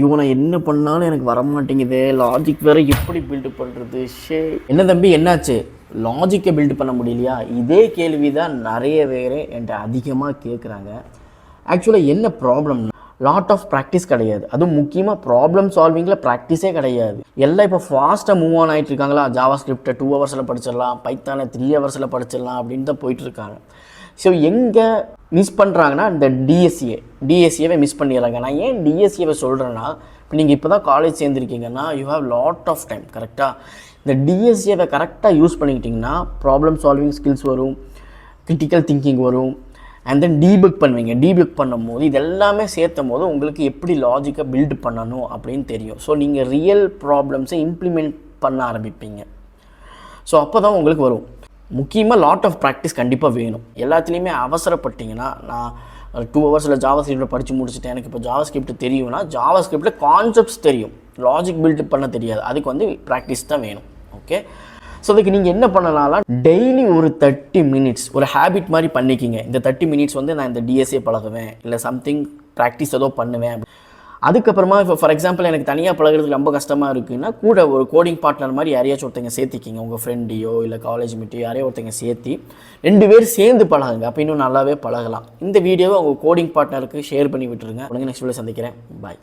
ஐயோ நான் என்ன பண்ணாலும் எனக்கு வர மாட்டேங்குது, லாஜிக் வேறு எப்படி பில்டு பண்ணுறது, என்ன தம்பி என்னாச்சு, லாஜிக்கை பில்டு பண்ண முடியலையா? இதே கேள்வி தான் நிறைய பேர் என்கிட்ட அதிகமாக கேட்குறாங்க. ஆக்சுவலாக என்ன ப்ராப்ளம்னா லாட் ஆஃப் ப்ராக்டிஸ் கிடையாது. அதுவும் முக்கியமாக ப்ராப்ளம் சால்விங்கில் ப்ராக்டிஸே கிடையாது. எல்லாம் இப்போ ஃபாஸ்ட்டாக மூவ் ஆன் ஆகிட்டு இருக்காங்களா, ஜாவா ஸ்கிரிப்டை 2 ஹவர்ஸில் படிச்சிடலாம், பைத்தானை 3 ஹவர்ஸில் படிச்சிடலாம் அப்படின்னு தான் போயிட்டுருக்காங்க. ஸோ எங்கே மிஸ் பண்ணுறாங்கன்னா இந்த டிஎஸ்சிஏவை மிஸ் பண்ணிடுறாங்க. நான் ஏன் டிஎஸ்சிஏவை சொல்கிறேன்னா, இப்போ நீங்கள் இப்போ தான் காலேஜ் சேர்ந்துருக்கீங்கன்னா you have lot of time. கரெக்டாக இந்த டிஎஸ்சிஏவை கரெக்டாக யூஸ் பண்ணிக்கிட்டிங்கன்னா ப்ராப்ளம் சால்விங் ஸ்கில்ஸ் வரும், கிரிட்டிக்கல் திங்கிங் வரும், அண்ட் தென் டீபக் பண்ணுவீங்க. டீபக் பண்ணும் போது இது எல்லாமே சேர்த்தும் போது உங்களுக்கு எப்படி லாஜிக்கை பில்டு பண்ணணும் அப்படின்னு தெரியும். ஸோ நீங்கள் ரியல் ப்ராப்ளம்ஸை இம்ப்ளிமெண்ட் பண்ண ஆரம்பிப்பீங்க. ஸோ அப்போ தான் உங்களுக்கு வரும். முக்கியமாக லாட் ஆஃப் ப்ராக்டிஸ் கண்டிப்பாக வேணும். எல்லாத்துலேயுமே அவசரப்பட்டிங்கன்னா, நான் 2 ஹவர்ஸில் ஜாவா ஸ்கிரிப்டை படித்து முடிச்சுட்டேன், எனக்கு இப்போ ஜாவா ஸ்கிரிப்ட் தெரியும்னா, ஜாவா ஸ்கிரிப்டில் கான்செப்ட்ஸ் தெரியும், லாஜிக் பில்டு பண்ண தெரியாது. அதுக்கு ப்ராக்டிஸ் தான் வேணும். ஓகே, ஸோ அதுக்கு நீங்கள் என்ன பண்ணலாம், டெய்லி ஒரு 30 மினிட்ஸ் ஒரு ஹேபிட் மாதிரி பண்ணிக்கிங்க. இந்த 30 மினிட்ஸ் நான் இந்த டிஎஸ்ஏ பழகுவேன், இல்லை சம்திங் ப்ராக்டிஸ் ஏதோ பண்ணுவேன். அதுக்கப்புறமா இப்போ ஃபார் எக்ஸாம்பிள் எனக்கு தனியாக பழகிறதுக்கு ரொம்ப கஷ்டமாக இருக்குன்னா, கூட ஒரு கோடிங் பார்ட்னர் மாதிரி யாரையாச்சும் ஒருத்தங்க சேர்த்திக்கிங்க. உங்கள் ஃப்ரெண்டையோ இல்லை காலேஜ் மீட்டையோ யாரையோ ஒருத்தங்க சேர்த்தி 2 பேர் சேர்ந்து பழகுங்க. அப்போ இன்னும் நல்லாவே பழகலாம். இந்த வீடியோவை உங்கள் கோடிங் பார்ட்னருக்கு ஷேர் பண்ணி விட்டுருங்க. உடனே நெக்ஸ்ட் வீடியோ சந்திக்கிறேன். பாய்.